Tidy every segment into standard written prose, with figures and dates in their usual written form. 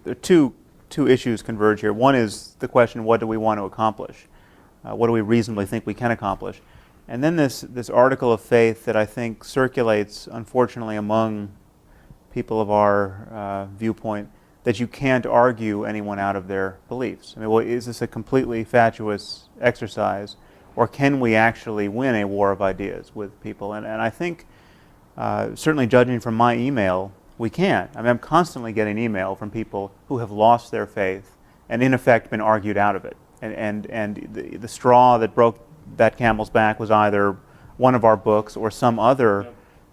there are two issues converge here. One is the question, what do we want to accomplish? What do we reasonably think we can accomplish? And then this article of faith that I think circulates, unfortunately, among people of our viewpoint, that you can't argue anyone out of their beliefs. I mean, well, is this a completely fatuous exercise, or can we actually win a war of ideas with people? And I think, certainly judging from my email, we can. I mean, I'm constantly getting email from people who have lost their faith and in effect been argued out of it. And the straw that broke that camel's back was either one of our books or some other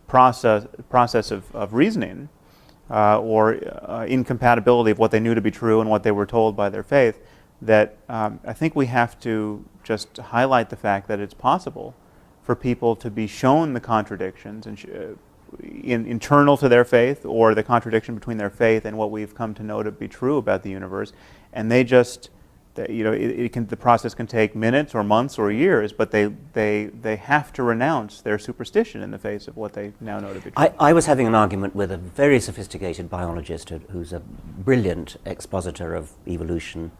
process of reasoning or incompatibility of what they knew to be true and what they were told by their faith, that I think we have to just highlight the fact that it's possible for people to be shown the contradictions and internal to their faith, or the contradiction between their faith and what we've come to know to be true about the universe, and they just, the process can take minutes or months or years, but they have to renounce their superstition in the face of what they now know to be true. I was having an argument with a very sophisticated biologist who's a brilliant expositor of evolution,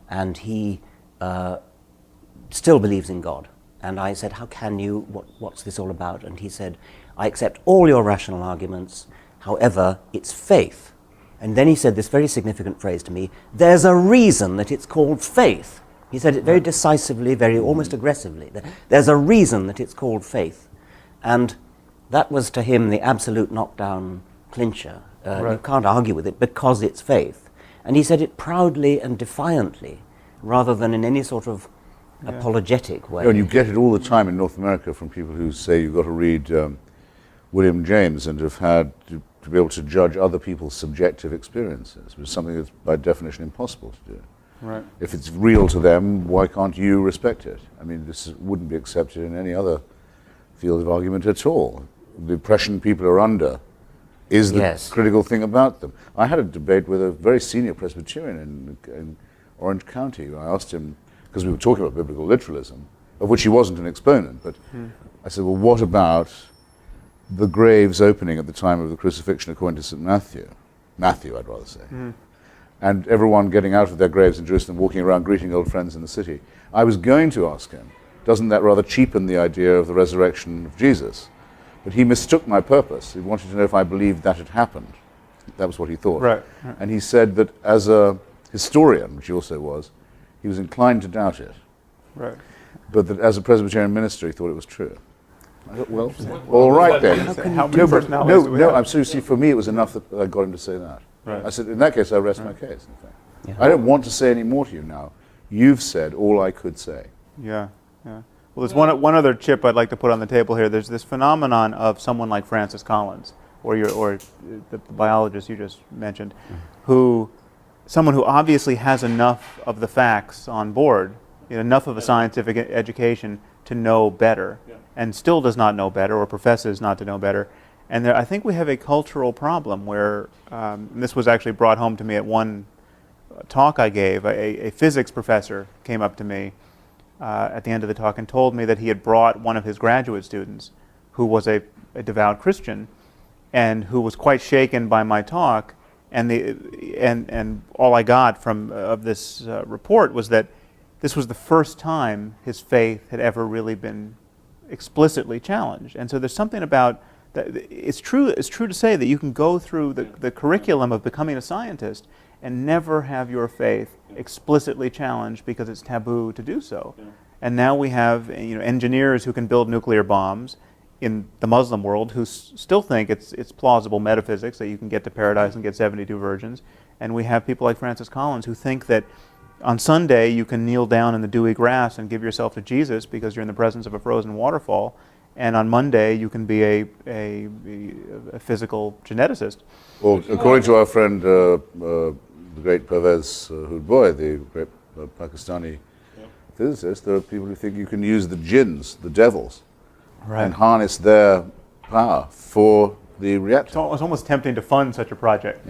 and he still believes in God. And I said, how can you, what's this all about? And he said, I accept all your rational arguments, however, it's faith. And then he said this very significant phrase to me, there's a reason that it's called faith. He said it very decisively, very almost aggressively. There's a reason that it's called faith. And that was to him the absolute knockdown clincher. You can't argue with it because it's faith. And he said it proudly and defiantly, rather than in any sort of apologetic way. And you get it all the time in North America from people who say you've got to read William James and have had to be able to judge other people's subjective experiences, which is something that's by definition impossible to do. Right. If it's real to them, why can't you respect it? I mean, this wouldn't be accepted in any other field of argument at all. The impression people are under is the critical thing about them. I had a debate with a very senior Presbyterian in Orange County. I asked him, because we were talking about biblical literalism, of which he wasn't an exponent, but I said, well, what about the graves opening at the time of the crucifixion according to St. Matthew? Matthew, I'd rather say. And everyone getting out of their graves in Jerusalem, walking around greeting old friends in the city. I was going to ask him, doesn't that rather cheapen the idea of the resurrection of Jesus? But he mistook my purpose. He wanted to know if I believed that had happened. That was what he thought. Right. And he said that as a historian, which he also was, he was inclined to doubt it. Right. But that as a Presbyterian minister, he thought it was true. I thought, well, all right then. I'm seriously, for me it was enough that I got him to say that. Right. I said, in that case, I rest my case, in fact. I don't want to say any more to you now. You've said all I could say. Yeah. Well, there's one other chip I'd like to put on the table here. There's this phenomenon of someone like Francis Collins, or the biologist you just mentioned, someone who obviously has enough of the facts on board, enough of a scientific education to know better, and still does not know better, or professes not to know better. And I think we have a cultural problem where, and this was actually brought home to me at one talk I gave. A physics professor came up to me at the end of the talk and told me that he had brought one of his graduate students who was a devout Christian and who was quite shaken by my talk, and all I got of this report was that this was the first time his faith had ever really been explicitly challenged. And so there's something about that. It's true to say that you can go through the curriculum of becoming a scientist and never have your faith explicitly challenged because it's taboo to do so. And now we have engineers who can build nuclear bombs in the Muslim world who still think it's plausible metaphysics that you can get to paradise and get 72 virgins. And we have people like Francis Collins who think that on Sunday you can kneel down in the dewy grass and give yourself to Jesus because you're in the presence of a frozen waterfall, and on Monday you can be a physical geneticist. Well, according to our friend, the great Pervez Hoodboy, the great Pakistani physicist, there are people who think you can use the jinns, the devils, and harness their power for the reactor. It's almost tempting to fund such a project.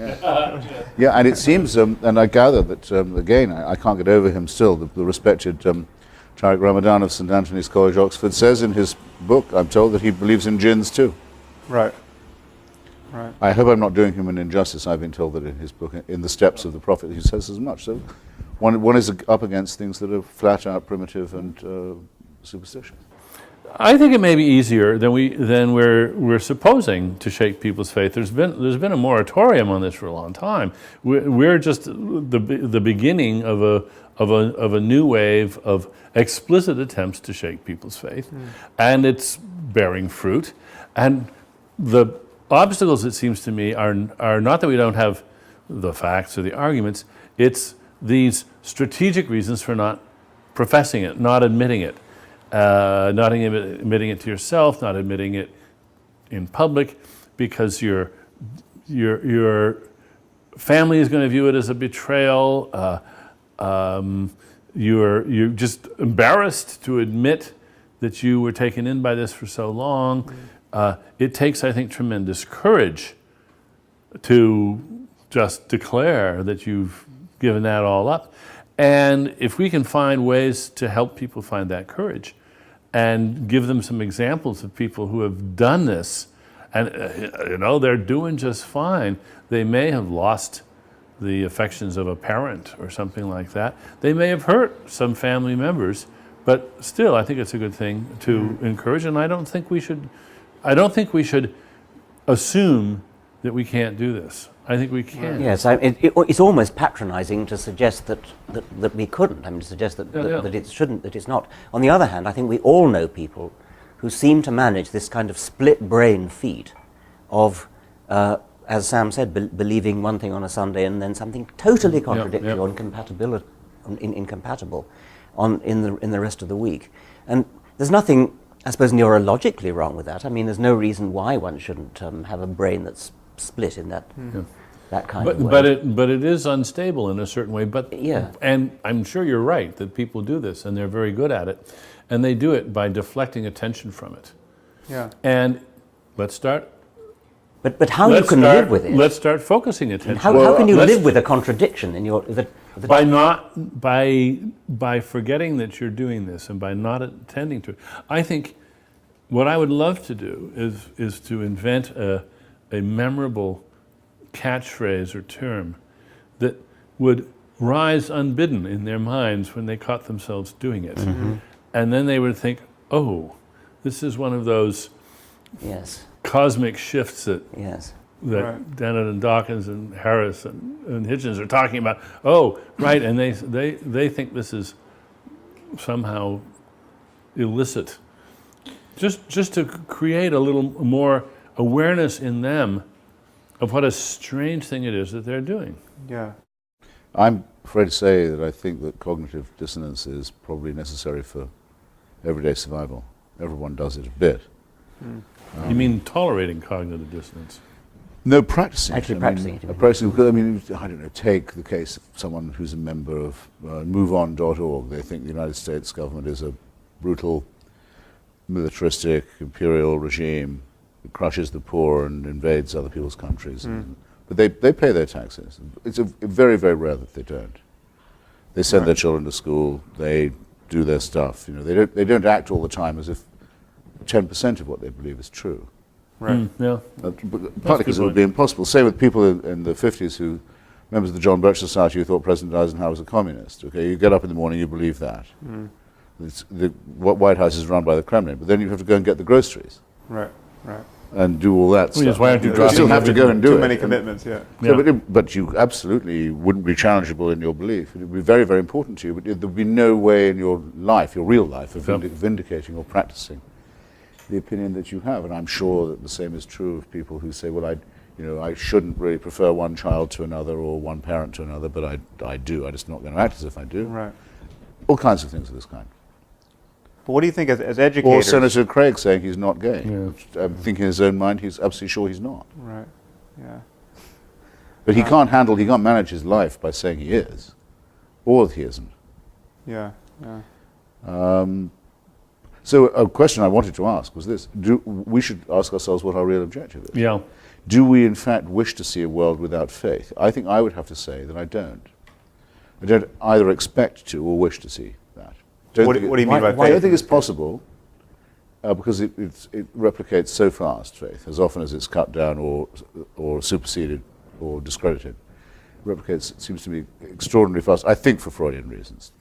Yeah, and it seems, and I gather that, again, I can't get over him still, the respected Tariq Ramadan of St. Anthony's College, Oxford, says in his book, I'm told, that he believes in jinns too. Right. Right. I hope I'm not doing him an injustice. I've been told that in his book, In the Steps of the Prophet, he says as much. So one is up against things that are flat out primitive and superstitious. I think it may be easier than we're supposing to shake people's faith. There's been a moratorium on this for a long time. We're just the beginning of a new wave of explicit attempts to shake people's faith, and it's bearing fruit. And the obstacles, it seems to me, are not that we don't have the facts or the arguments. It's these strategic reasons for not professing it, not admitting it. Not admitting it to yourself, not admitting it in public, because your family is going to view it as a betrayal. You're just embarrassed to admit that you were taken in by this for so long. It takes, I think, tremendous courage to just declare that you've given that all up. And if we can find ways to help people find that courage and give them some examples of people who have done this, and they're doing just fine. They may have lost the affections of a parent or something like that. They may have hurt some family members, but still, I think it's a good thing to encourage. And I don't think we should assume that we can't do this. I think we can. Yes, it's almost patronizing to suggest that we couldn't. I mean, to suggest that it shouldn't, that it's not. On the other hand, I think we all know people who seem to manage this kind of split brain feat of, as Sam said, believing one thing on a Sunday and then something totally contradictory or incompatible in the rest of the week. And there's nothing, I suppose, neurologically wrong with that. I mean, there's no reason why one shouldn't have a brain that's split in that kind of way. But it is unstable in a certain way. But and I'm sure you're right that people do this, and they're very good at it, and they do it by deflecting attention from it. Yeah. And let's start. But how you can live with it? Let's start focusing attention. How can you live with a contradiction in your? By forgetting that you're doing this and by not attending to it. I think what I would love to do is to invent a memorable catchphrase or term that would rise unbidden in their minds when they caught themselves doing it. Mm-hmm. And then they would think, oh, this is one of those cosmic shifts that Dennett and Dawkins and Harris and Hitchens are talking about. Oh, right, and they think this is somehow illicit. Just to create a little more awareness in them of what a strange thing it is that they're doing. Yeah. I'm afraid to say that I think that cognitive dissonance is probably necessary for everyday survival. Everyone does it a bit. You mean tolerating cognitive dissonance? No, practicing. Actually practicing it. Practicing, because, I don't know, take the case of someone who's a member of MoveOn.org. They think the United States government is a brutal, militaristic, imperial regime that crushes the poor and invades other people's countries. But they pay their taxes. It's very, very rare that they don't. They send their children to school. They do their stuff. They don't act all the time as if 10% of what they believe is true. Right. Partly because it would be impossible. Same with people in the 50s who, members of the John Birch Society, who thought President Eisenhower was a communist. Okay, you get up in the morning, you believe that. The White House is run by the Kremlin, but then you have to go and get the groceries. Right. And do all that stuff. Why aren't you You still have to go and do it. Too many commitments, But you absolutely wouldn't be challengeable in your belief. It would be very, very important to you, but there would be no way in your life, your real life, of vindicating or practicing the opinion that you have. And I'm sure that the same is true of people who say, well, I shouldn't really prefer one child to another or one parent to another, but I do. I'm just not going to act as if I do. Right. All kinds of things of this kind. But what do you think as educators? Or Senator Craig saying he's not gay. Thinking in his own mind he's absolutely sure he's not. Right, yeah. But he can't manage his life by saying he is, or that he isn't. Yeah. So a question I wanted to ask was this. We should ask ourselves what our real objective is. Yeah. Do we in fact wish to see a world without faith? I think I would have to say that I don't. I don't either expect to or wish to see that. What do you mean by faith? I don't think it's possible because it replicates so fast, faith, as often as it's cut down or superseded or discredited. It replicates, it seems to me, extraordinarily fast, I think for Freudian reasons,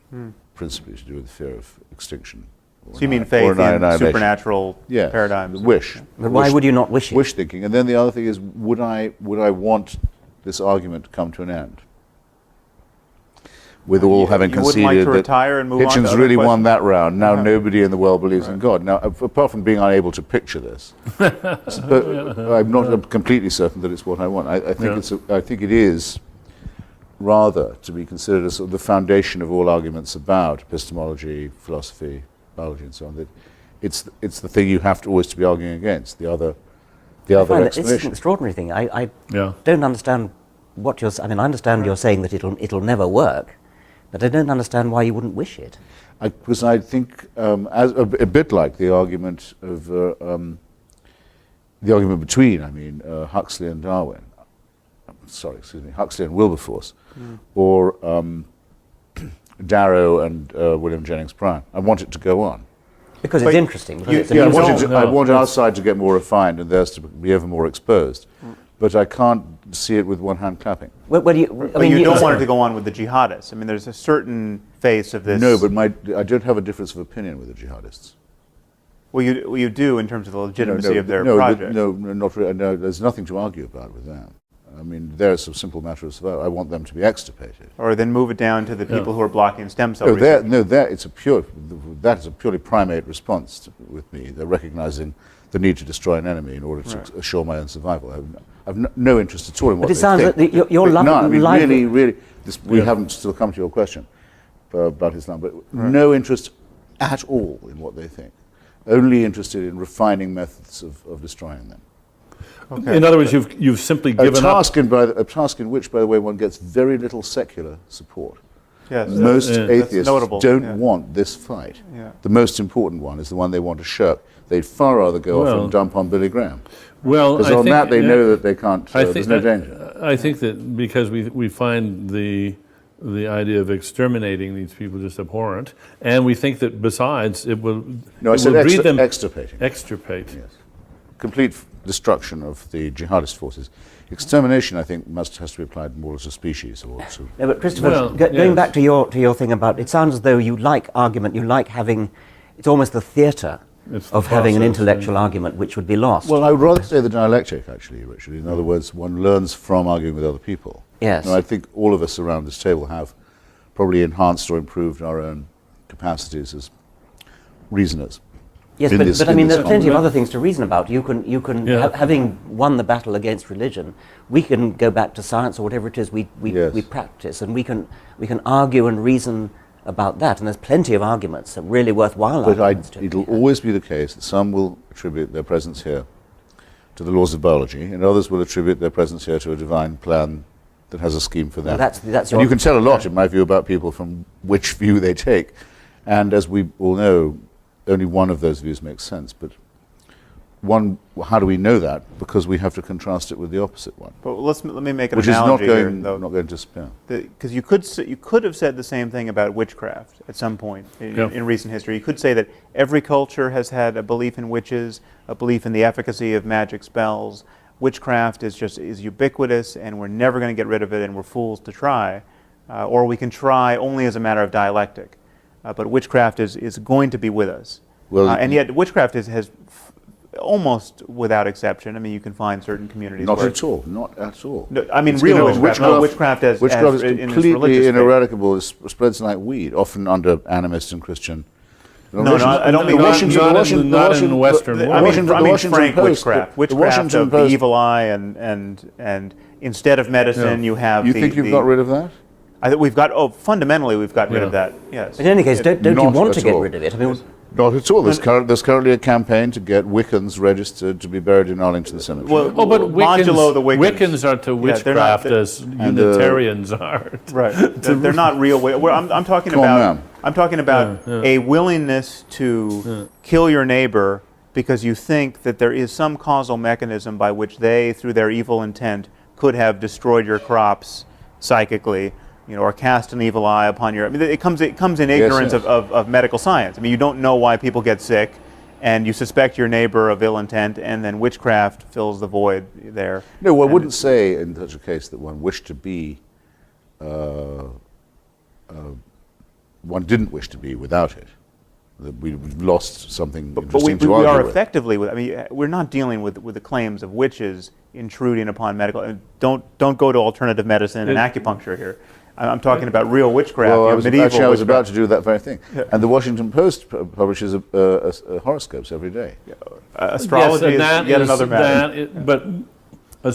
principally to do with the fear of extinction. So you mean faith in supernatural paradigms? Wish. But why would you not wish it? Wish thinking. And then the other thing is, would I want this argument to come to an end? With all having conceded to retire and move on to Hitchens other really questions? won that round. Now nobody in the world believes in God. Now, apart from being unable to picture this, but I'm not completely certain that it's what I want. I think it is rather to be considered as sort of the foundation of all arguments about epistemology, philosophy, biology, and so on. That it's the thing you have to always to be arguing against. The other It's explanation. an extraordinary thing. I don't understand what you're. I mean, I understand you're saying that it'll never work, but I don't understand why you wouldn't wish it. Because I think, as a bit like the argument of the argument between, Huxley and Darwin. Huxley and Wilberforce, or Darrow and William Jennings Bryan. I want it to go on. Because it's interesting. Because I want our side to get more refined and theirs to be ever more exposed. But I can't see it with one hand clapping. You don't want it to go on with the jihadists. I mean, there's a certain face of this. No, but I don't have a difference of opinion with the jihadists. Well, you do in terms of the legitimacy of their project. No, not really. No, there's nothing to argue about with them. I mean, there's a simple matter of I want them to be extirpated. Or then move it down to the people who are blocking stem cell research. That is a purely primate response with me. They're recognizing the need to destroy an enemy in order to assure my own survival. I've no interest at all in what they think. But it sounds like your life... Really, we haven't still come to your question about Islam, but no interest at all in what they think. Only interested in refining methods of destroying them. Okay. In other words, you've simply given up. A task in which, by the way, one gets very little secular support. Yes, most atheists don't want this fight. Yeah. The most important one is the one they want to shirk. They'd far rather go off and dump on Billy Graham. Well, because on that they know that they can't. There's no danger. I think that because we find the idea of exterminating these people just abhorrent, and we think that besides it will. No, I said breed them extirpating. Extirpate. Yes. Complete destruction of the jihadist forces. Extermination, I think, has to be applied more as a species or to. No, but Christopher, going back to your thing about, it sounds as though you like argument, you like having, it's almost the theatre of having an intellectual argument which would be lost. Well, I would rather say the dialectic, actually, Richard. In other words, one learns from arguing with other people. Yes. And I think all of us around this table have probably enhanced or improved our own capacities as reasoners. Yes, but I mean, there are plenty of other things to reason about. You can having won the battle against religion, we can go back to science or whatever it is we practice, and we can argue and reason about that. And there's plenty of arguments, that really worthwhile arguments. But it'll always be the case that some will attribute their presence here to the laws of biology, and others will attribute their presence here to a divine plan that has a scheme for them. Well, that's and you can tell a lot, in my view, about people from which view they take. And as we all know, only one of those views makes sense, but how do we know that? Because we have to contrast it with the opposite one. But let me make an analogy here, though. Not going to spare. Because you could have said the same thing about witchcraft at some point in recent history. You could say that every culture has had a belief in witches, a belief in the efficacy of magic spells. Witchcraft is ubiquitous, and we're never going to get rid of it, and we're fools to try. Or we can try only as a matter of dialectic. But witchcraft is going to be with us. Well, and yet witchcraft has almost without exception. I mean, you can find certain communities not where at all. No, I mean, real witchcraft. Witchcraft is completely ineradicable. It spreads like weed, often under animist and Christian. No, I don't mean not in the Western world. I mean frank witchcraft. Witchcraft of the evil eye, and instead of medicine, you have. You think you've got rid of that? I think fundamentally we've got rid of that, yes. But in any case, don't you want to get rid of it? I mean, not at all. There's currently a campaign to get Wiccans registered to be buried in Arlington Cemetery. But Wiccans are to witchcraft as Unitarians are. Right. They're not real. I'm talking about a willingness to kill your neighbor because you think that there is some causal mechanism by which they, through their evil intent, could have destroyed your crops psychically. Or cast an evil eye upon your. I mean, it comes in ignorance of medical science. I mean, you don't know why people get sick, and you suspect your neighbor of ill intent, and then witchcraft fills the void there. No, I And wouldn't say in such a case that one wished to be, one didn't wish to be without it. That we've lost something But interesting we to argue are with. effectively, I mean, we're not dealing with the claims of witches intruding upon medical. And don't go to alternative medicine and acupuncture here. I'm talking about real witchcraft. Well, medieval I was about witchcraft. to do that very thing. And the Washington Post publishes horoscopes every day. Astrology is yet another matter. But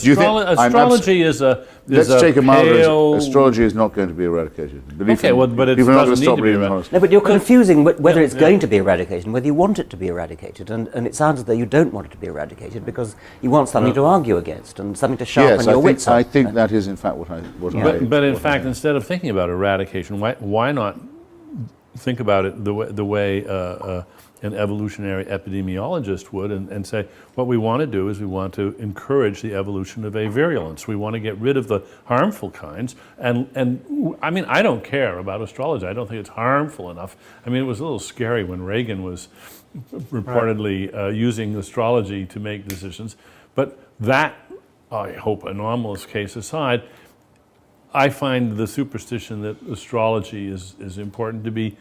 you think- astrology is a Let's take a milder. pale... Astrology is not going to be eradicated. Believe Okay, me, well, but it people are not going doesn't to stop need to be reading eradicated. horoscopes. No, but you're confusing whether it's going to be eradicated and whether you want it to be eradicated. And it sounds as though you don't want it to be eradicated because you want something to argue against and something to sharpen Yes, your I wits think, up. I think that is in fact what I. But in fact, instead of thinking about eradication, why not think about it the way an evolutionary epidemiologist would and say, what we want to do is we want to encourage the evolution of avirulence. We want to get rid of the harmful kinds. And I mean, I don't care about astrology. I don't think it's harmful enough. I mean, it was a little scary when Reagan was reportedly using astrology to make decisions. But that, I hope, anomalous case aside, I find the superstition that astrology is important to be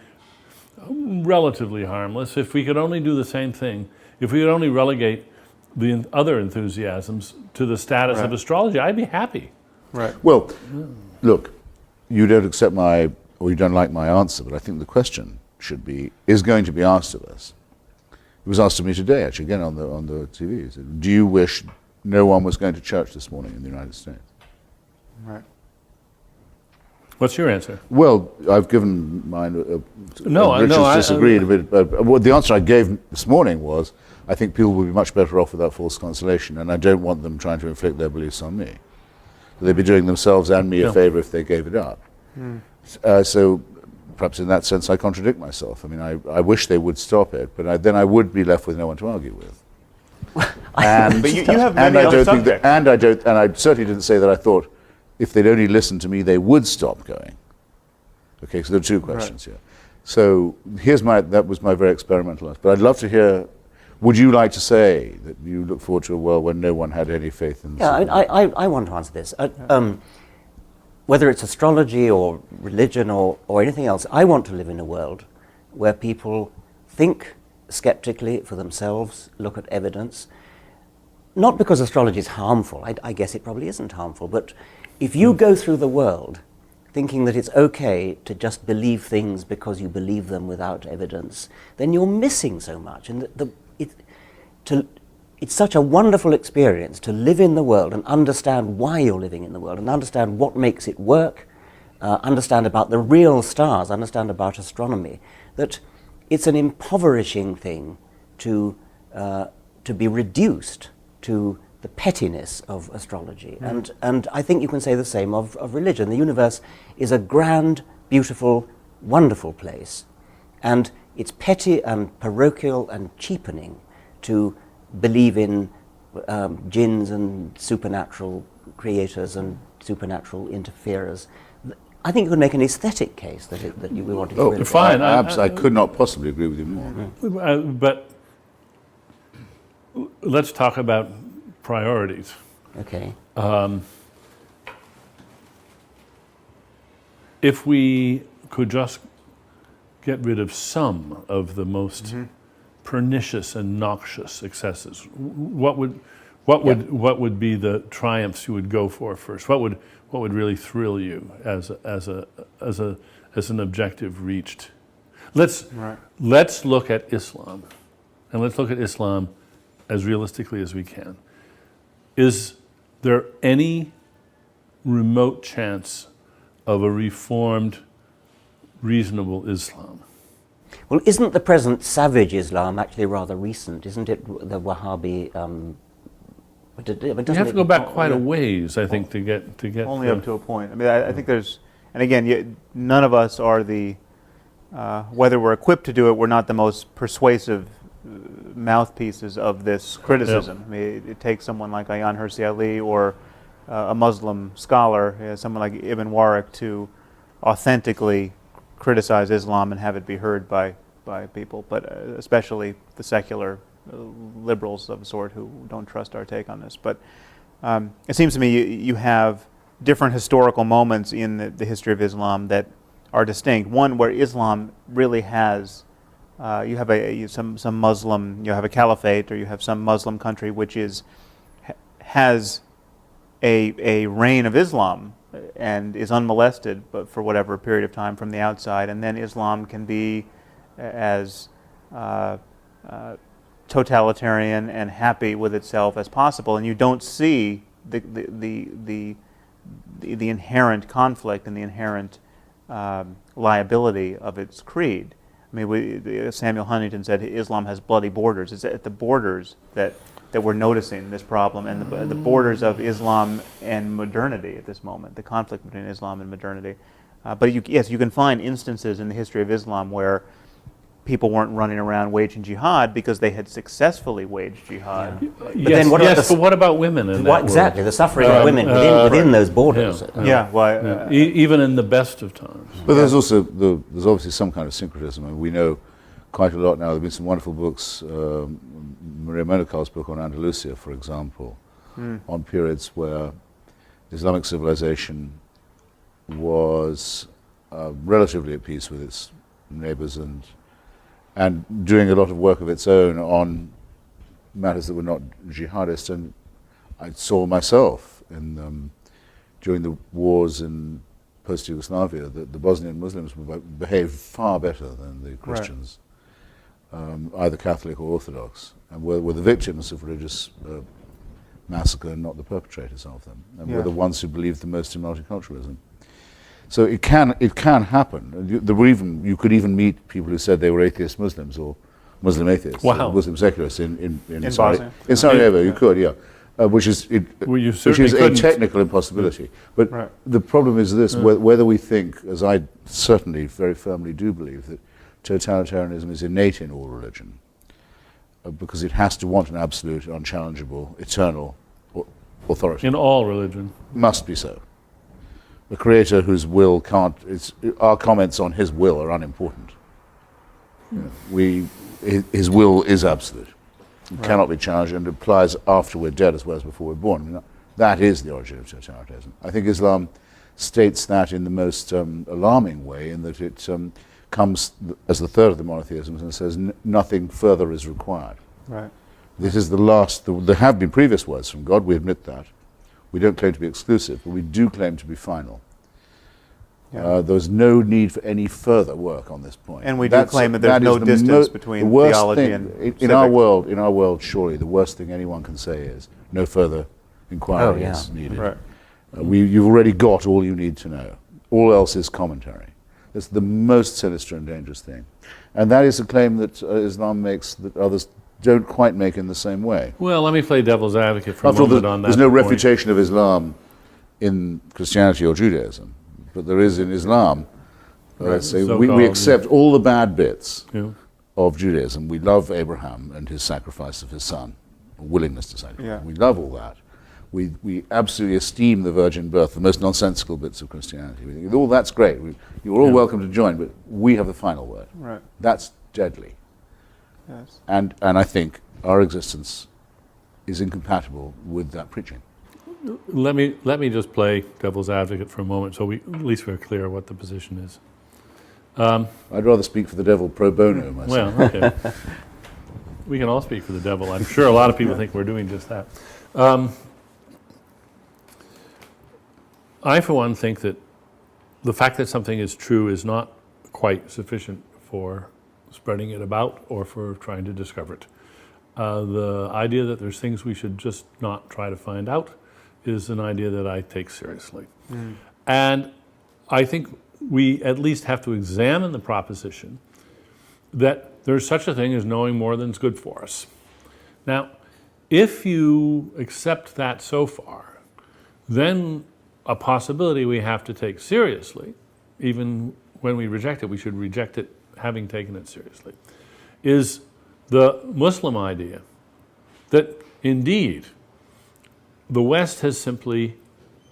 relatively harmless. If we could only do the same thing, if we could only relegate the other enthusiasms to the status of astrology, I'd be happy. Right. Well, look, you don't accept my, or you don't like my answer, but I think the question is going to be asked of us. It was asked of me today, actually, again on the TV. It said, do you wish no one was going to church this morning in the United States? Right. What's your answer? Well, I've given mine. No, Richard's no, disagreed a bit. But the answer I gave this morning was, I think people would be much better off without false consolation, and I don't want them trying to inflict their beliefs on me. They'd be doing themselves and me a favor if they gave it up. So perhaps in that sense I contradict myself. I mean, I wish they would stop it, but then I would be left with no one to argue with. And, But you have and many I other don't think subjects. that, and I certainly didn't say that I thought if they'd only listened to me, they would stop going. Okay, so there are two questions here. So that was my very experimental answer. But I'd love to hear, would you like to say that you look forward to a world when no one had any faith in Yeah, I want to answer this. Whether it's astrology or religion or anything else, I want to live in a world where people think skeptically for themselves, look at evidence, not because astrology is harmful. I guess it probably isn't harmful, but if you go through the world thinking that it's okay to just believe things because you believe them without evidence, then you're missing so much. And it's such a wonderful experience to live in the world and understand why you're living in the world and understand what makes it work, understand about the real stars, understand about astronomy, that it's an impoverishing thing to be reduced to the pettiness of astrology. And I think you can say the same of religion. The universe is a grand, beautiful, wonderful place. And it's petty and parochial and cheapening to believe in jinns and supernatural creators and supernatural interferers. I think you could make an aesthetic case that we want to get rid of it. Fine. I could not possibly agree with you more. But let's talk about priorities. Okay. If we could just get rid of some of the most pernicious and noxious excesses, what would be the triumphs you would go for first? What would really thrill you as an objective reached? Let's look at Islam, and let's look at Islam as realistically as we can. Is there any remote chance of a reformed, reasonable Islam? Well, isn't the present savage Islam actually rather recent? Isn't it the Wahhabi? You have to go back quite a ways, I think, to get Only up to a point. I mean, I think there's, and again, none of us are whether we're equipped to do it, we're not the most persuasive mouthpieces of this criticism. Yep. I mean, it takes someone like Ayaan Hirsi Ali or a Muslim scholar, someone like Ibn Waraq, to authentically criticize Islam and have it be heard by by people, but especially the secular liberals of a sort who don't trust our take on this. But it seems to me you have different historical moments in the history of Islam that are distinct. One where Islam really has, you have some Muslim, you have a caliphate, or you have some Muslim country which has a reign of Islam and is unmolested, but for whatever period of time from the outside, and then Islam can be as totalitarian and happy with itself as possible, and you don't see the inherent conflict and the inherent liability of its creed. I mean, Samuel Huntington said Islam has bloody borders. It's at the borders that we're noticing this problem, and the borders of Islam and modernity at this moment, the conflict between Islam and modernity. But yes, you can find instances in the history of Islam where people weren't running around waging jihad because they had successfully waged jihad. Yeah. But then what about women in that exactly, world? the suffering of women within those borders. Even in the best of times. But there's also there's obviously some kind of syncretism, and we know quite a lot now. There have been some wonderful books, Maria Monaco's book on Andalusia, for example, on periods where Islamic civilization was relatively at peace with its neighbors and doing a lot of work of its own on matters that were not jihadist. And I saw myself during the wars in post-Yugoslavia that the Bosnian Muslims behaved far better than the Christians, either Catholic or Orthodox, and were the victims of religious massacre and not the perpetrators of them, and were the ones who believed the most in multiculturalism. So it can happen. You could even meet people who said they were atheist Muslims or Muslim atheists, or Muslim secularists in Bosnia. In Sarajevo. You could, which is a technical impossibility. But the problem is this: whether we think, as I certainly very firmly do believe, that totalitarianism is innate in all religion, because it has to want an absolute, unchallengeable, eternal authority. In all religion. Must be so. The creator whose will can't, our comments on his will are unimportant. His will is absolute. It cannot be challenged, and applies after we're dead as well as before we're born. I mean, that is the origin of totalitarianism. I think Islam states that in the most alarming way, in that it comes as the third of the monotheisms and says nothing further is required. Right. This is the last. There have been previous words from God, we admit that. We don't claim to be exclusive, but we do claim to be final. There's no need for any further work on this point. And we do claim that there's no distance between theology and in our world, surely the worst thing anyone can say is no further inquiry is needed. Right. You've already got all you need to know. All else is commentary. That's the most sinister and dangerous thing. And that is a claim that Islam makes that others don't quite make in the same way. Well, let me play devil's advocate for a moment on that. There's no point. refutation of Islam in Christianity or Judaism, but there is in Islam. We accept all the bad bits of Judaism. We love Abraham and his sacrifice of his son, willingness to sacrifice. We love all that. We absolutely esteem the virgin birth, the most nonsensical bits of Christianity. We think, all that's great. You're all welcome to join, but we have the final word. Right. That's deadly. Yes. And I think our existence is incompatible with that preaching. Let me just play devil's advocate for a moment, so at least we're clear what the position is. I'd rather speak for the devil pro bono myself. Well, okay. We can all speak for the devil. I'm sure a lot of people think we're doing just that. I, for one, think that the fact that something is true is not quite sufficient for spreading it about or for trying to discover it. The idea that there's things we should just not try to find out is an idea that I take seriously. And I think we at least have to examine the proposition that there's such a thing as knowing more than's good for us. Now, if you accept that so far, then a possibility we have to take seriously, even when we reject it, we should reject it having taken it seriously, is the Muslim idea that indeed the West has simply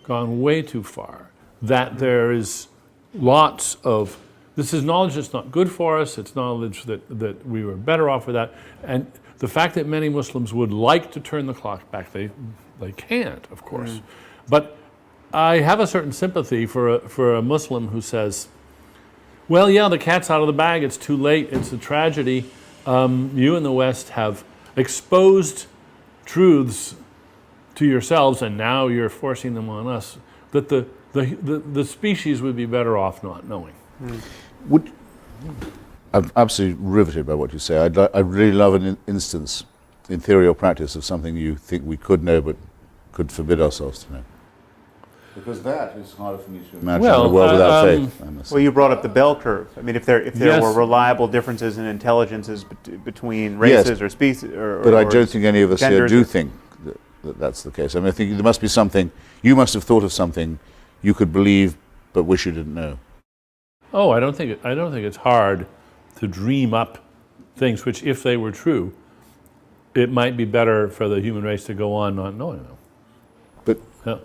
gone way too far, that there is lots of this is knowledge that's not good for us. It's knowledge that we were better off with that. And the fact that many Muslims would like to turn the clock back, they can't, of course. But I have a certain sympathy for a Muslim who says, well, yeah, the cat's out of the bag, it's too late, it's a tragedy. You in the West have exposed truths to yourselves, and now you're forcing them on us, that the species would be better off not knowing. I'm absolutely riveted by what you say. I'd really love an instance, in theory or practice, of something you think we could know but could forbid ourselves to know. Because that is harder for me to imagine in a world without faith. I must say. Well, you brought up the bell curve. I mean, if there Yes. were reliable differences in intelligences between races or species, But I don't think any of us here genders do think that that's the case. I mean, I think there must be something, you must have thought of something you could believe but wish you didn't know. Oh, I don't think it's hard to dream up things which, if they were true, it might be better for the human race to go on not knowing them. But Yeah.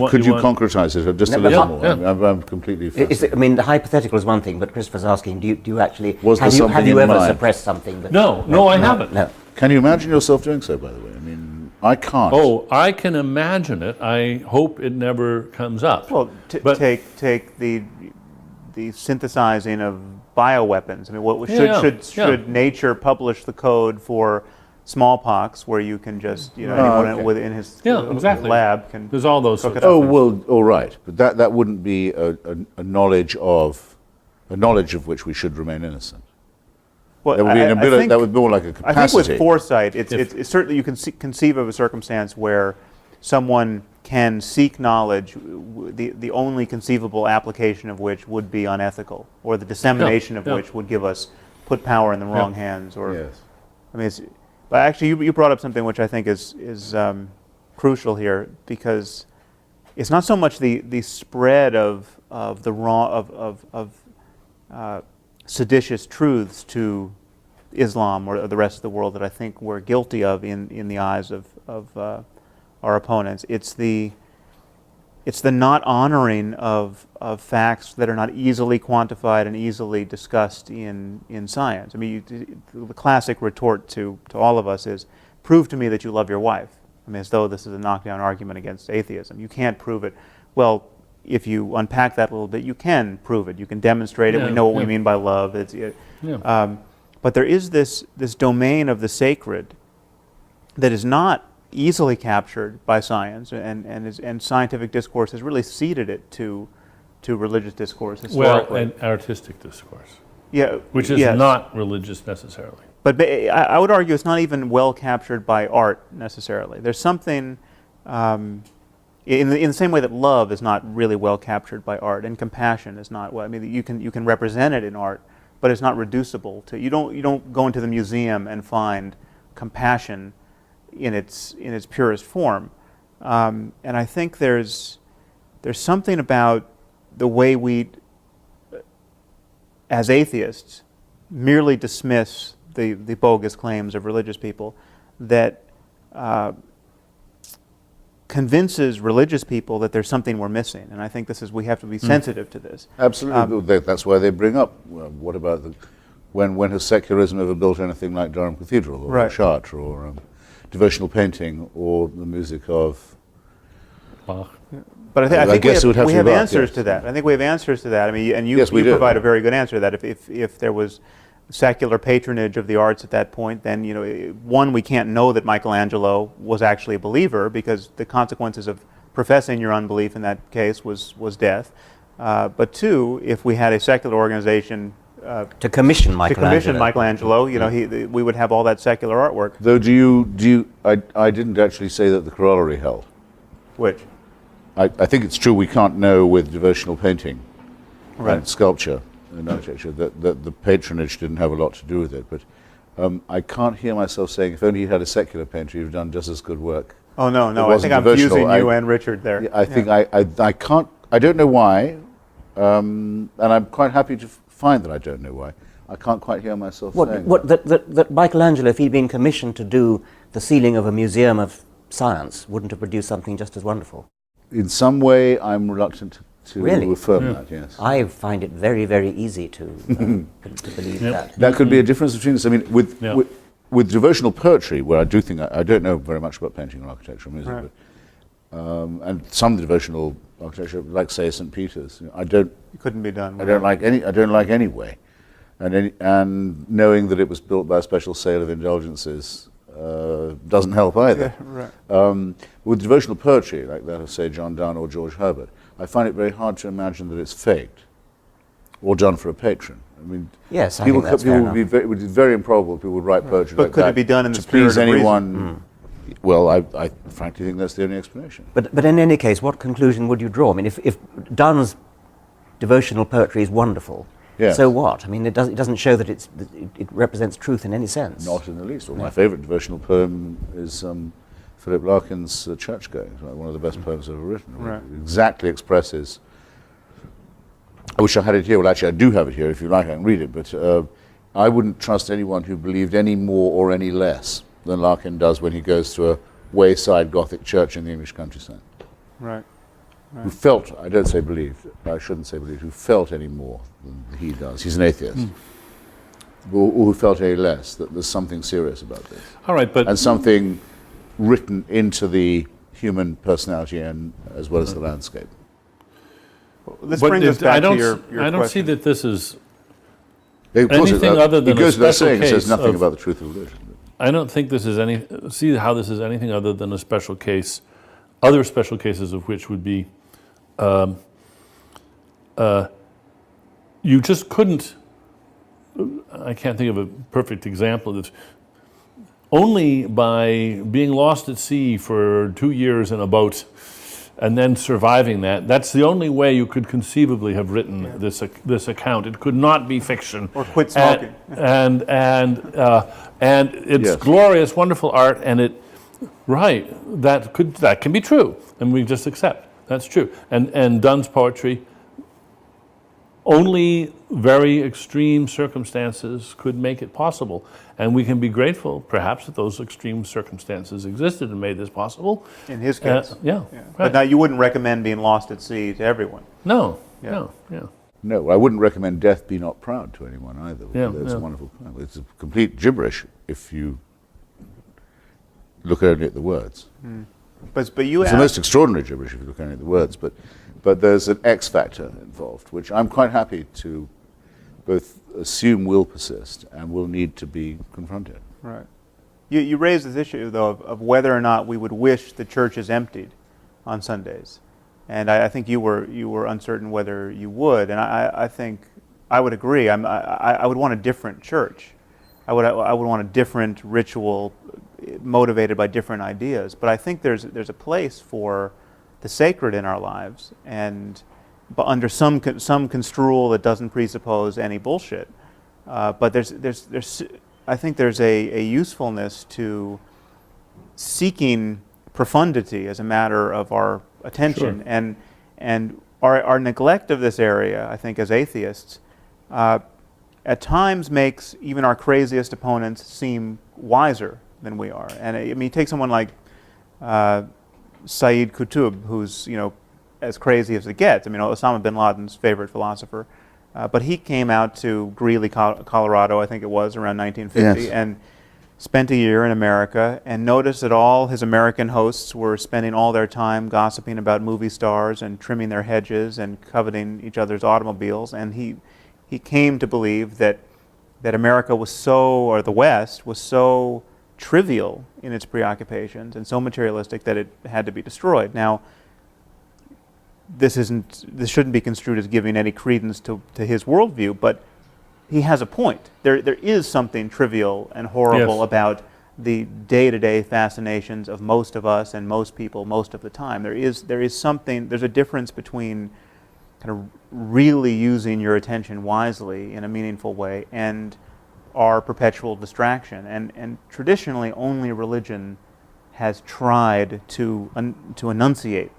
could you concretize it just a No, little but- more? I'm completely fascinated. I mean, the hypothetical is one thing, but Christopher's asking, do you actually, Was there have something you in ever mind? suppressed something? No, I haven't. No. Can you imagine yourself doing so, by the way? I mean, I can't. Oh, I can imagine it. I hope it never comes up. Well, But- take the synthesizing of bioweapons. I mean, Yeah. should nature publish the code for smallpox, where you can just anyone okay. within his exactly. lab can There's all those cook sorts it of up. Oh well, all right, but that wouldn't be a knowledge of which we should remain innocent. Well, That would be that would be more like a I capacity. think with foresight, it's certainly you can conceive of a circumstance where someone can seek knowledge, the only conceivable application of which would be unethical, or the dissemination of which would put power in the wrong hands. Or Yes. I mean, but actually, you brought up something which I think is crucial here, because it's not so much the spread of the wrong of seditious truths to Islam or the rest of the world that I think we're guilty of in the eyes of our opponents. It's the not honoring of facts that are not easily quantified and easily discussed in science. I mean, the classic retort to all of us is, prove to me that you love your wife. I mean, as though this is a knockdown argument against atheism. You can't prove it. Well, if you unpack that a little bit, you can prove it. You can demonstrate it. We know what we mean by love. But there is this domain of the sacred that is not easily captured by science, and scientific discourse has really ceded it to religious discourse historically. Well, and artistic discourse, which is yes. not religious necessarily. But I would argue it's not even well captured by art necessarily. There's something in the same way that love is not really well captured by art, and compassion is not. Well, I mean, you can represent it in art, but it's not reducible to. You don't go into the museum and find compassion in its purest form. And I think there's something about the way we, as atheists, merely dismiss the bogus claims of religious people that convinces religious people that there's something we're missing. And I think we have to be sensitive to this. Absolutely. That's why they bring up, what about when has secularism ever built anything like Durham Cathedral or Chartres or devotional painting or the music of Bach. But I think we have answers yes. to that. I think we have answers to that. I mean, and you Yes, we do. provide a very good answer to that. If there was secular patronage of the arts at that point, then one, we can't know that Michelangelo was actually a believer, because the consequences of professing your unbelief in that case was death. But two, if we had a secular organization to commission Michelangelo, we would have all that secular artwork. Though I didn't actually say that the corollary held. Which? I think it's true we can't know with devotional painting and sculpture and architecture that the patronage didn't have a lot to do with it. But I can't hear myself saying, if only you'd had a secular painter, you'd have done just as good work. Oh, no. It I wasn't think I'm devotional. fusing you and Richard there. I think I can't, I don't know why, and I'm quite happy to find that I don't know why. I can't quite hear myself saying that Michelangelo, if he'd been commissioned to do the ceiling of a museum of science, wouldn't have produced something just as wonderful. In some way, I'm reluctant to Really? affirm that, yes. I find it very, very easy to believe that. That could be a difference between us. I mean, with devotional poetry, where I do think, I don't know very much about painting or architecture or music, Right. but, and some devotional architecture, like say St. Peter's, I don't It couldn't be done. I don't like any way. And knowing that it was built by a special sale of indulgences doesn't help either. Yeah, right. With devotional poetry, like that of, say, John Donne or George Herbert, I find it very hard to imagine that it's faked or done for a patron. I mean, Yes, I people, think that's people fair would be enough. very, it would be very improbable people would write poetry But like could that it be done in the to spirit please of reason? anyone. Well, I frankly think that's the only explanation. But in any case, what conclusion would you draw? I mean, if Donne's devotional poetry is wonderful, Yes. so what? I mean, it doesn't show that it represents truth in any sense. Not in the least. Well, my favourite devotional poem is Philip Larkin's Churchgoing. It's one of the best poems ever written. Right. It exactly expresses. I wish I had it here. Well, actually, I do have it here. If you like, I can read it. But I wouldn't trust anyone who believed any more or any less than Larkin does when he goes to a wayside Gothic church in the English countryside. Right. Who felt, I don't say believed, I shouldn't say believed, who felt any more than he does. He's an atheist. Or who felt any less, that there's something serious about this. All right, but And something written into the human personality and as well as the landscape. This but brings us back I don't, to your I don't see question. that this is. Of course, Anything other than it goes a without special saying, it says case nothing of- about the truth of religion. I don't think this is see how this is anything other than a special case. Other special cases of which would be, you just couldn't. I can't think of a perfect example of this. Only by being lost at sea for 2 years in a boat, and then surviving that's the only way you could conceivably have written this account. It could not be fiction. Or quit smoking. And it's Yes. glorious, wonderful art, and that can be true, and we just accept that's true. And Donne's poetry, only very extreme circumstances could make it possible, and we can be grateful, perhaps, that those extreme circumstances existed and made this possible. In his case. Yeah. But Right. now you wouldn't recommend being lost at sea to everyone. No. Yeah. No. Yeah. No, I wouldn't recommend Death Be Not Proud to anyone either. Yeah, It's yeah. a wonderful poem. It's a complete gibberish if you look only at the words. But you It's the asked, most extraordinary gibberish if you look only at the words, but there's an X factor involved, which I'm quite happy to both assume will persist and will need to be confronted. right. You raised this issue, though, of whether or not we would wish the churches emptied on Sundays. And I think you were uncertain whether you would, and I think I would agree. I would want a different church. I would want a different ritual motivated by different ideas. But I think there's a place for the sacred in our lives, but under some construal that doesn't presuppose any bullshit. But I think there's a usefulness to seeking profundity as a matter of our attention, Sure. and our neglect of this area, I think, as atheists, at times makes even our craziest opponents seem wiser than we are. And I mean, take someone like Sayyid Qutb, who's as crazy as it gets. I mean, Osama bin Laden's favorite philosopher, but he came out to Greeley, Colorado, I think it was around 1950, Yes. and spent a year in America, and noticed that all his American hosts were spending all their time gossiping about movie stars and trimming their hedges and coveting each other's automobiles, and he came to believe that America was or the West was so trivial in its preoccupations and so materialistic that it had to be destroyed. Now, this shouldn't be construed as giving any credence to his worldview, but he has a point. There is something trivial and horrible Yes. about the day-to-day fascinations of most of us and most people most of the time. There's a difference between kind of really using your attention wisely in a meaningful way and our perpetual distraction. And traditionally, only religion has tried to enunciate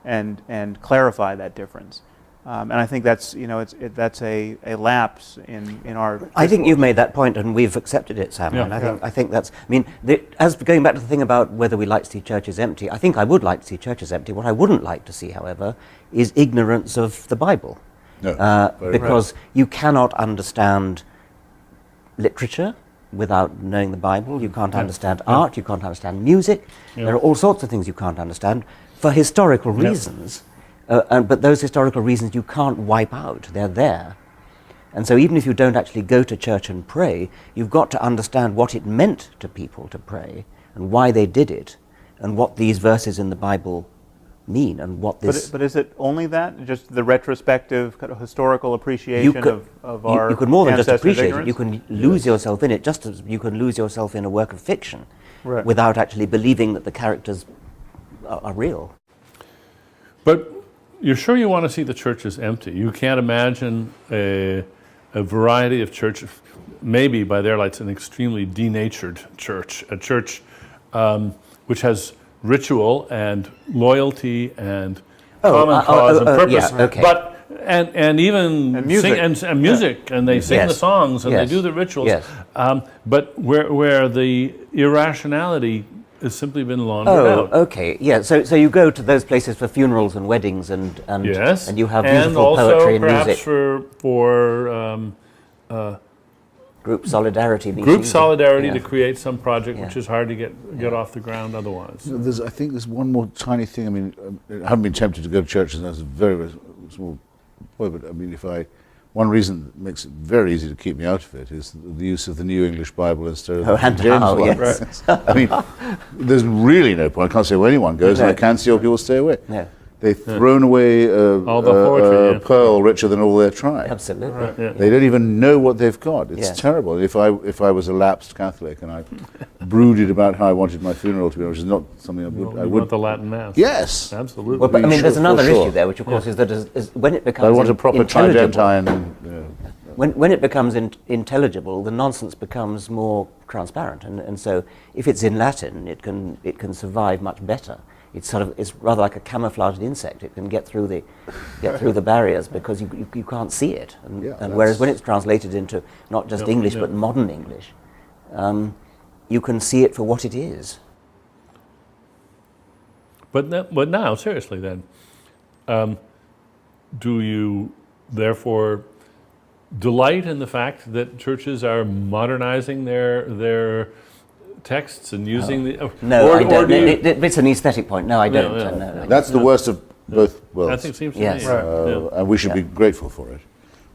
and clarify that difference. And I think that's that's a lapse in our. I think you've made that point, and we've accepted it, Sam. Yeah. And I think that's. I mean, as going back to the thing about whether we like to see churches empty, I think I would like to see churches empty. What I wouldn't like to see, however, is ignorance of the Bible, because you cannot understand literature without knowing the Bible. You can't understand art. You can't understand music. There are all sorts of things you can't understand for historical reasons. But those historical reasons you can't wipe out. They're there. And so even if you don't actually go to church and pray, you've got to understand what it meant to people to pray and why they did it and what these verses in the Bible mean and what this... But is it only that? Just the retrospective kind of historical appreciation of our You could more than just ancestors' appreciate ignorance? it. You can lose yourself in it, just as you can lose yourself in a work of fiction without actually believing that the characters are real. But you're sure you want to see the churches empty? You can't imagine a variety of churches, maybe by their lights an extremely denatured church, a church which has ritual and loyalty and common cause and purpose, but and even and music, and music, and they sing the songs and they do the rituals, but where the irrationality has simply been laundered out. Okay, yeah. So you go to those places for funerals and weddings and you have beautiful poetry and music. And also for group solidarity. Group solidarity to create some project which is hard to get off the ground otherwise. I think there's one more tiny thing. I mean, I haven't been tempted to go to churches as a very, very small boy, but I mean, one reason that makes it very easy to keep me out of it is the use of the New English Bible instead of the King James one. Yes. I mean, there's really no point. I can't say where anyone goes, and I can see how people stay away. No. They've thrown away all the poetry, a pearl richer than all their tribe. Absolutely. They don't even know what they've got. It's terrible. If I was a lapsed Catholic and I brooded about how I wanted my funeral to be, which is not something I would. Want the Latin Mass? Yes, absolutely. Well, but I mean, there's another issue there, which of course is that is when it becomes I want a proper Tridentine. When it becomes intelligible, the nonsense becomes more transparent, and so if it's in Latin, it can survive much better. It's rather like a camouflaged insect. It can get through the barriers because you can't see it. And whereas when it's translated into not just English but modern English, you can see it for what it is. But now, seriously, then, do you therefore delight in the fact that churches are modernizing their texts and using No, I don't. It's an aesthetic point. No, I don't. No. That's the worst of both worlds. I think it seems to Yes. me. And we should be grateful for it.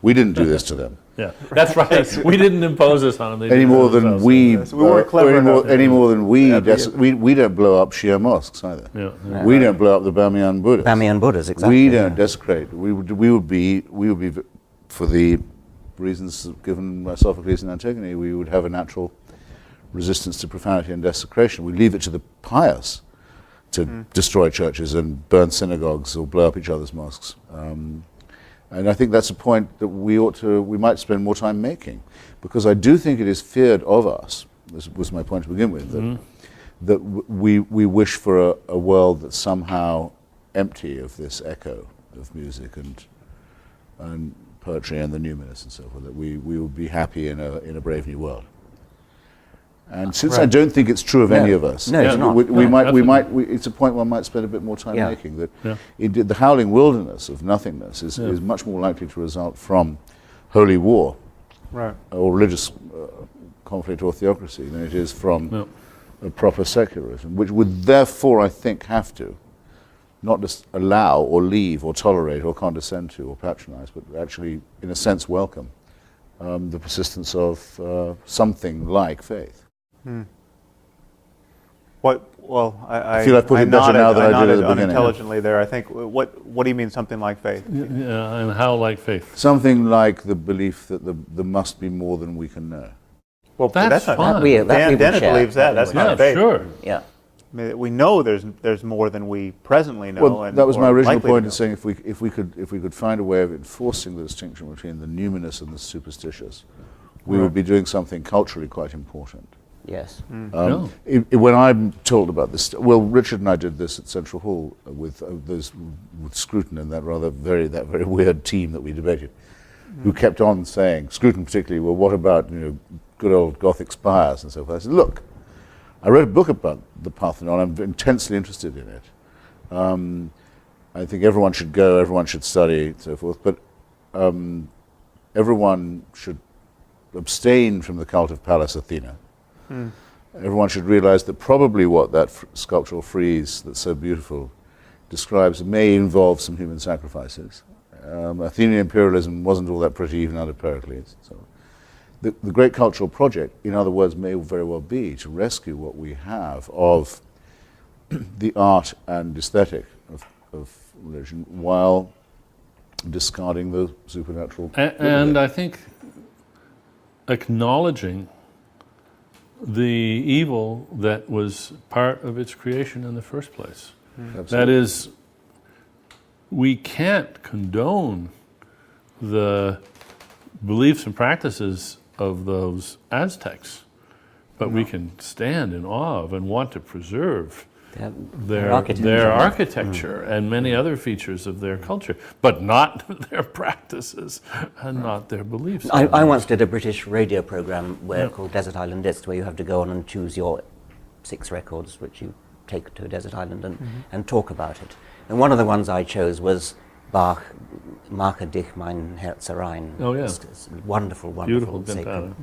We didn't do this to them. Yeah, that's right. We didn't impose this on them. Any more than we weren't clever enough. any more than we don't blow up Shia mosques either. Yeah. We don't blow up the Bamiyan Buddhas. Bamiyan Buddhas, exactly. We don't desecrate. We would be for the reasons given by Sophocles and Antigone. We would have a natural resistance to profanity and desecration. We leave it to the pious to destroy churches and burn synagogues or blow up each other's mosques. And I think that's a point that we might spend more time making, because I do think it is feared of us. This was my point to begin with, that we wish for a world that's somehow empty of this echo of music and poetry and the numinous and so forth. That we would be happy in a brave new world. And since I don't think it's true of any of us, no, it's not. It's a point one might spend a bit more time making. That the howling wilderness of nothingness is much more likely to result from holy war, or religious conflict or theocracy, than it is from a proper secularism, which would therefore, I think, have to not just allow or leave or tolerate or condescend to or patronize, but actually, in a sense, welcome the persistence of something like faith. I feel I've put it better now than I did at the beginning. Unintelligently there. I think. What do you mean something like faith? Yeah, and how like faith? Something like the belief that there must be more than we can know. Well, that's not fine. Dan Dennett believes that. That's not faith. Sure. Yeah. I mean, we know there's more than we presently know. Well, that was my original point in to saying if we could find a way of enforcing the distinction between the numinous and the superstitious, we would be doing something culturally quite important. Yes. No. When I'm told about this, well, Richard and I did this at Central Hall with Scruton and that very weird team that we debated, who kept on saying, Scruton particularly, well, what about good old Gothic spires and so forth. I said, look, I read a book about the Parthenon. I'm intensely interested in it. I think everyone should go, everyone should study, and so forth. But everyone should abstain from the cult of Pallas Athena. Everyone should realize that probably what that sculptural frieze that's so beautiful describes may involve some human sacrifices. Athenian imperialism wasn't all that pretty even under Pericles. So the great cultural project, in other words, may very well be to rescue what we have of the art and aesthetic of religion while discarding the supernatural. And I think acknowledging the evil that was part of its creation in the first place. That is, we can't condone the beliefs and practices of those Aztecs, but we can stand in awe of and want to preserve their architecture and many other features of their culture, but not their practices and not their beliefs. I once did a British radio program called Desert Island Discs, where you have to go on and choose your 6 records which you take to a desert island and talk about it. And one of the ones I chose was Bach, Mache dich mein Herz rein. Oh, yeah. It's wonderful, Beautiful sacred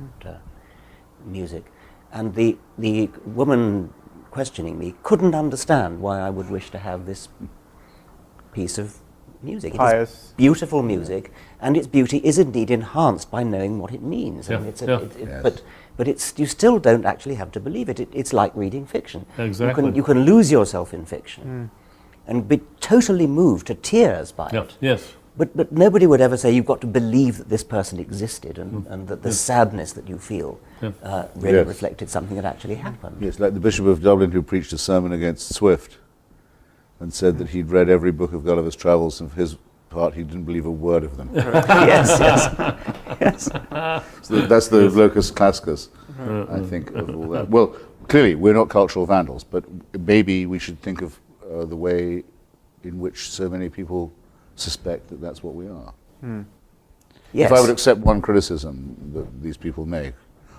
music. And the woman questioning me couldn't understand why I would wish to have this piece of music. It is beautiful music, and its beauty is indeed enhanced by knowing what it means. Yeah. I mean, but it's, you still don't actually have to believe it. It's like reading fiction. Exactly. You can lose yourself in fiction and be totally moved to tears by it. Yes. But nobody would ever say you've got to believe that this person existed and that the sadness that you feel really reflected something that actually happened. Yes, like the Bishop of Dublin who preached a sermon against Swift and said that he'd read every book of Gulliver's Travels, and for his part he didn't believe a word of them. yes. So that's the locus classicus, I think, of all that. Well, clearly we're not cultural vandals, but maybe we should think of the way in which so many people suspect that that's what we are. Yes. If I would accept one criticism that these people make,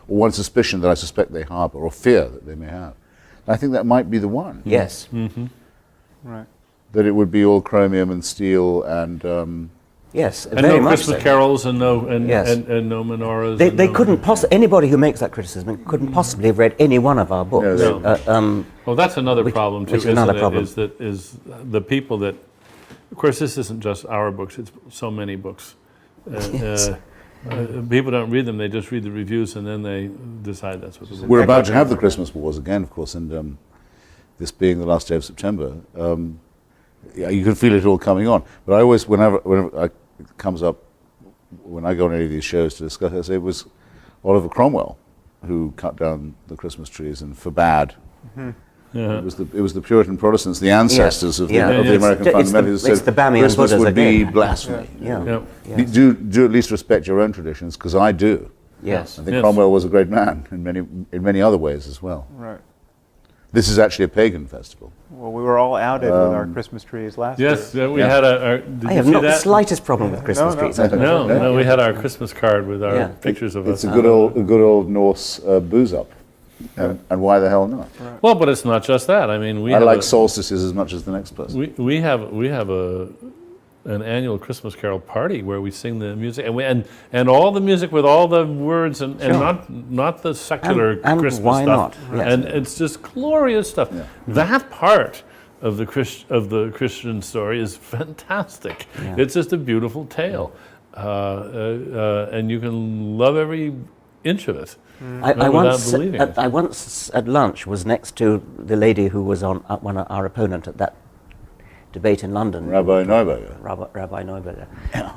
or one suspicion that I suspect they harbor, or fear that they may have, I think that might be the one. Yes. Right. That it would be all chromium and steel and yes, and very no much Christmas so. carols and no menorahs. They couldn't anybody who makes that criticism couldn't possibly have read any one of our books. No. Well, that's another problem too, which is isn't another it? problem. Is the people that, of course, this isn't just our books; it's so many books. People don't read them; they just read the reviews, and then they decide that's what. we're about to have the Christmas wars again, of course, and this being the last day of September, you can feel it all coming on. But I always, whenever it comes up, when I go on any of these shows to discuss it, I say it was Oliver Cromwell who cut down the Christmas trees and forbade. It was the Puritan Protestants, the ancestors of the American fundamentalists, who said Christmas would be blasphemy. Do at least respect your own traditions, because I do. Yes. I think Cromwell was a great man in many other ways as well. Right. This is actually a pagan festival. Well, we were all outed with our Christmas trees last year. Yes, we had our. Did I you have see not the that? slightest problem with Christmas trees. No, we had our Christmas card with our pictures of It's us. a good old Norse booze up, and why the hell not? Well, but it's not just that. I mean, I like solstices as much as the next person. we have an annual Christmas carol party where we sing the music and all the music with all the words and not the secular and Christmas why stuff. not? Yes. And it's just glorious stuff. Yeah. That part of the Christian story is fantastic. Yeah. It's just a beautiful tale, and you can love every inch of it. I without once at lunch was next to the lady who was our opponent at that debate in London, Rabbi Neuberger. Rabbi Neuberger,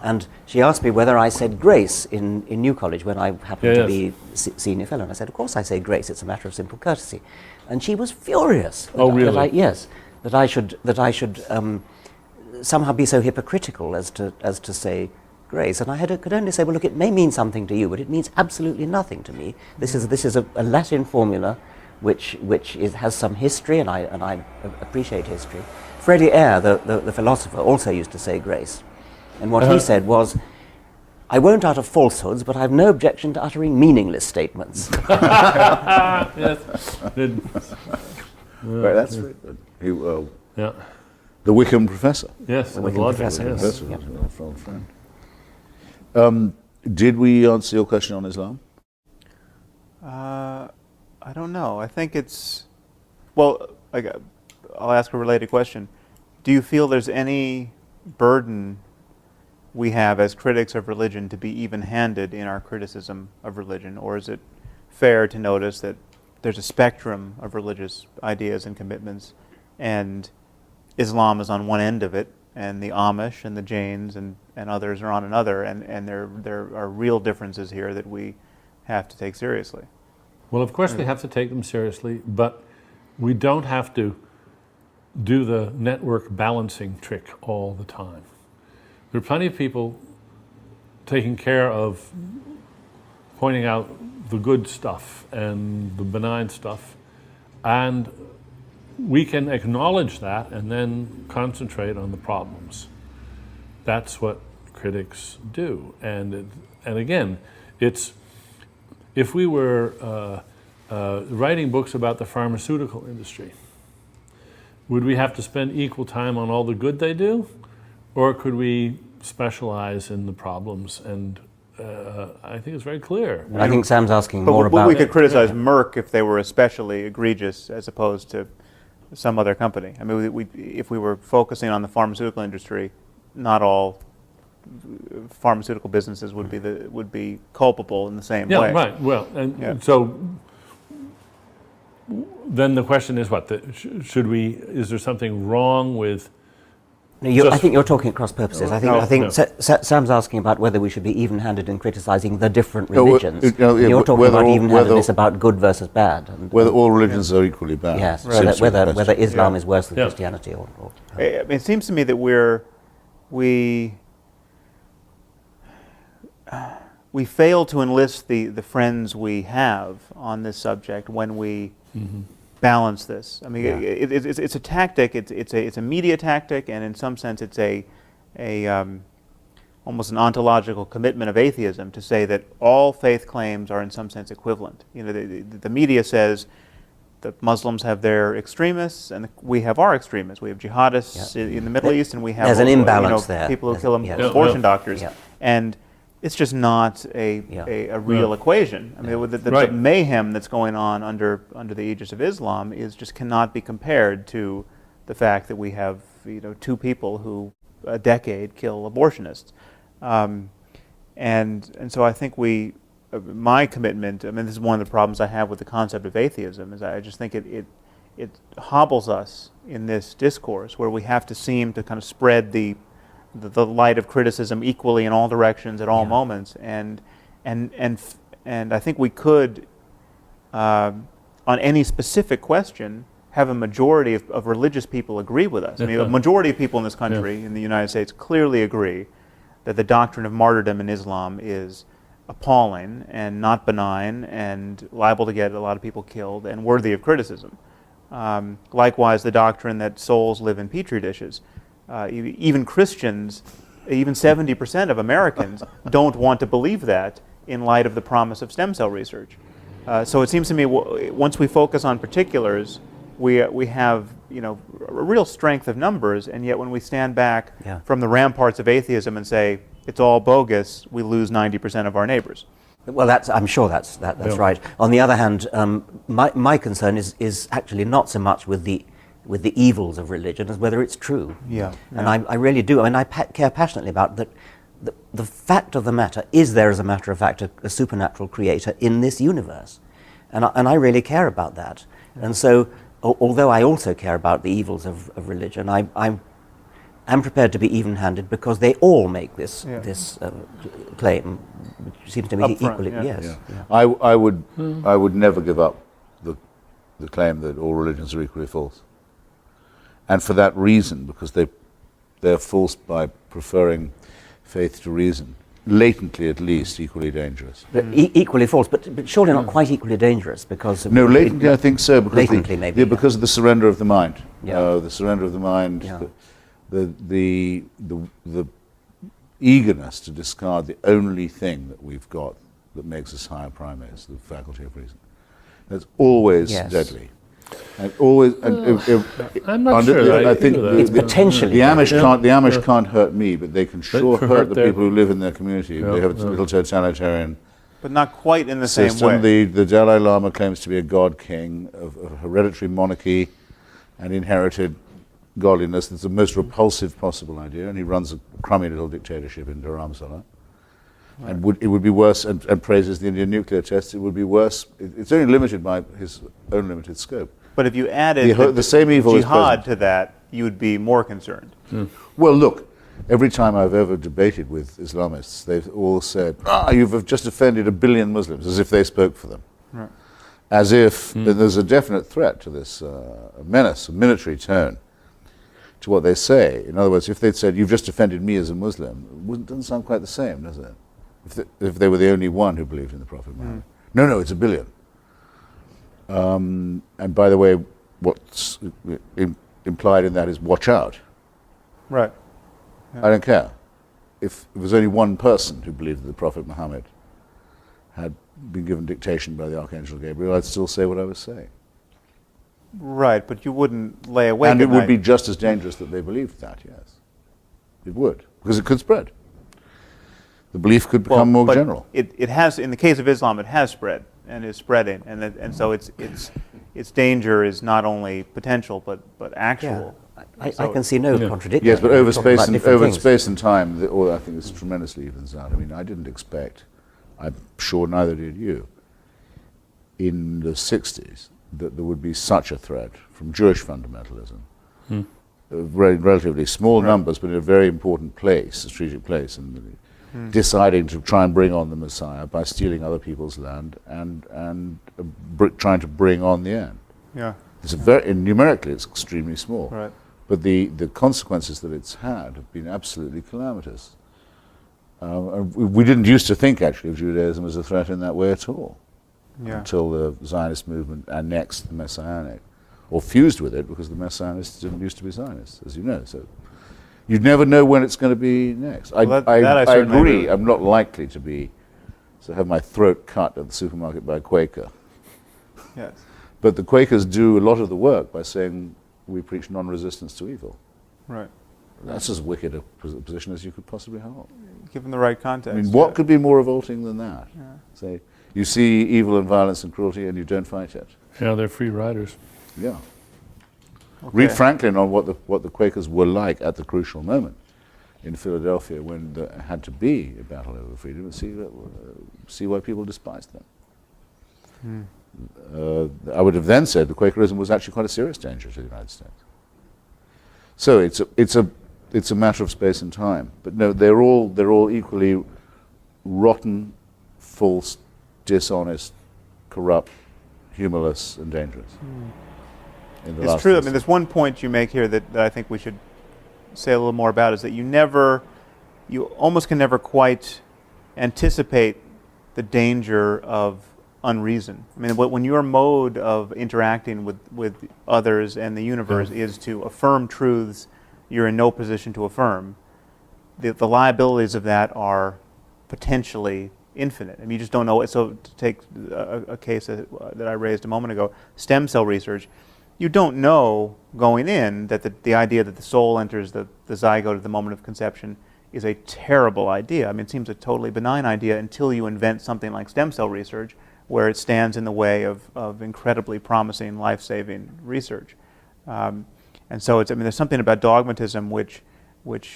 and she asked me whether I said grace in New College when I happened to be senior fellow, and I said, of course I say grace. It's a matter of simple courtesy, and she was furious. Oh, really? That I should somehow be so hypocritical as to say grace, and could only say, well, look, it may mean something to you, but it means absolutely nothing to me. This is a Latin formula which has some history, and I appreciate history. Freddie Eyre, the philosopher, also used to say grace. And what he said was, I won't utter falsehoods, but I have no objection to uttering meaningless statements. Yes. Right, that's very good. Yeah. The Wickham professor. Yes, The with Wickham logic, professor, yes. Professor Yeah. was an old friend. Did we answer your question on Islam? I don't know. I think it's, well, I'll ask a related question. Do you feel there's any burden we have as critics of religion to be even-handed in our criticism of religion, or is it fair to notice that there's a spectrum of religious ideas and commitments, and Islam is on one end of it, and the Amish and the Jains and others are on another, and there are real differences here that we have to take seriously? Well, of course we have to take them seriously, but we don't have to do the network balancing trick all the time. There are plenty of people taking care of pointing out the good stuff and the benign stuff, and we can acknowledge that and then concentrate on the problems. That's what critics do. And again, it's, if we were writing books about the pharmaceutical industry, would we have to spend equal time on all the good they do? Or could we specialize in the problems? And I think it's very clear. I think Sam's asking But more about... we could criticize Merck if they were especially egregious as opposed to some other company. I mean, if we were focusing on the pharmaceutical industry, not all pharmaceutical businesses would be culpable in the same way. Yeah, right. Well, and so then the question is what? Should we? Is there something wrong with? No, I think you're talking at cross purposes. I think No. Sam's asking about whether we should be even-handed in criticizing the different religions. yeah, You're talking about whether- even-handedness about good versus bad. And, Whether all religions are equally bad. yes, seems to be the whether question. Islam is worse than Yeah. Christianity or It seems to me that we fail to enlist the friends we have on this subject when we balance this. I mean, it's a tactic. It's a media tactic, and in some sense, it's almost an ontological commitment of atheism to say that all faith claims are in some sense equivalent. You know, the media says the Muslims have their extremists, and we have our extremists. We have jihadists in the Middle East, and we have There's an imbalance there. people who kill Yeah. abortion doctors, Yeah. and it's just not a real equation. I mean, the mayhem that's going on under the aegis of Islam just cannot be compared to the fact that we have two people who a decade kill abortionists, and so I think my commitment. I mean, this is one of the problems I have with the concept of atheism. Is I just think it hobbles us in this discourse where we have to seem to kind of spread the light of criticism equally in all directions at all moments, and I think we could, on any specific question, have a majority of religious people agree with us. I mean, a majority of people in this country, in the United States, clearly agree that the doctrine of martyrdom in Islam is appalling and not benign and liable to get a lot of people killed and worthy of criticism. Likewise, the doctrine that souls live in petri dishes. Even Christians, even 70% of Americans don't want to believe that in light of the promise of stem cell research. So it seems to me once we focus on particulars, we have a real strength of numbers, and yet when we stand back from the ramparts of atheism and say it's all bogus, we lose 90% of our neighbors. Well, I'm sure that's right. On the other hand, my concern is actually not so much with the evils of religion as whether it's true. And I really do. I mean, I care passionately about that. The fact of the matter is there, as a matter of fact, a supernatural creator in this universe, and I really care about that. And so, although I also care about the evils of religion, I'm prepared to be even-handed because they all make this claim, which seems to me equally. Yes. I would never give up the claim that all religions are equally false. And for that reason, because they're false by preferring faith to reason. latently at least equally dangerous. But equally false, but surely not quite equally dangerous because of No, latently I think so, because latently maybe, because of the surrender of the mind. Yeah. The surrender of the mind, Yeah. the eagerness to discard the only thing that we've got that makes us higher primates, the faculty of reason. That's always Yes. deadly. And always, I'm not sure. I think It's potentially the Amish Yeah. can't. The Amish can't hurt me, but they can sure can hurt hurt the their- people who live in their community. Yeah, They have a yeah. little totalitarian But not quite in the same system. way. The Dalai Lama claims to be a god king of hereditary monarchy and inherited godliness. It's the most repulsive possible idea, and he runs a crummy little dictatorship in Dharamsala. Right. And it would be worse, and praises the Indian nuclear tests. It would be worse. It's only limited by his own limited scope. But if you added The same evil is jihad present. to that, you would be more concerned. Well, look, every time I've ever debated with Islamists, they've all said, you've just offended 1 billion Muslims, as if they spoke for them. Right. As if there's a definite threat to this menace, a military tone to what they say. In other words, if they'd said, you've just offended me as a Muslim, it doesn't sound quite the same, does it? If they were the only one who believed in the Prophet Muhammad. No, it's 1 billion. And by the way, what's implied in that is watch out. Right. I don't care. If it was only one person who believed that the Prophet Muhammad had been given dictation by the Archangel Gabriel, I'd still say what I was saying. Right, but you wouldn't lay awake And at it would night. be just as dangerous that they believed that, yes. It would, because it could spread. The belief could become more but general. It has, in the case of Islam, it has spread and is spreading, and so its danger is not only potential but actual. I So- can see no contradiction. Yes, but We're over talking about space different things. space and time, I think this tremendously evens out. I mean, I didn't expect, I'm sure neither did you, in the 60s, that there would be such a threat from Jewish fundamentalism. Relatively small numbers, but in a very important place, strategic place, and deciding to try and bring on the Messiah by stealing other people's land and trying to bring on the end. Yeah. It's numerically, it's extremely small. Right. But the consequences that it's had have been absolutely calamitous. And we didn't used to think, actually, of Judaism as a threat in that way at all, until the Zionist movement annexed the Messianic, or fused with it, because the Messianists didn't used to be Zionists, as you know. So you never know when it's going to be next. Well, that I certainly agree. agree. I'm not likely to have my throat cut at the supermarket by a Quaker. Yes. But the Quakers do a lot of the work by saying we preach non-resistance to evil. Right. That's as wicked a position as you could possibly hold. Given the right context. I mean, what could be more revolting than that? Say, you see evil and violence and cruelty and you don't fight it. Yeah, they're free riders. Yeah. Okay. Read Franklin on what the Quakers were like at the crucial moment in Philadelphia when there had to be a battle over freedom, and see why people despised them. I would have then said the Quakerism was actually quite a serious danger to the United States. So it's a matter of space and time. But no, they're all equally rotten, false, dishonest, corrupt, humorless, and dangerous. In the It's last true. I instance. mean, there's one point you make here that I think we should say a little more about, is that you almost can never quite anticipate the danger of unreason. I mean, when your mode of interacting with others and the universe is to affirm truths you're in no position to affirm, the liabilities of that are potentially infinite. I mean, you just don't know. So to take a case that I raised a moment ago, stem cell research, you don't know going in that the idea that the soul enters the zygote at the moment of conception is a terrible idea. I mean, it seems a totally benign idea until you invent something like stem cell research, where it stands in the way of incredibly promising, life-saving research. And so there's something about dogmatism which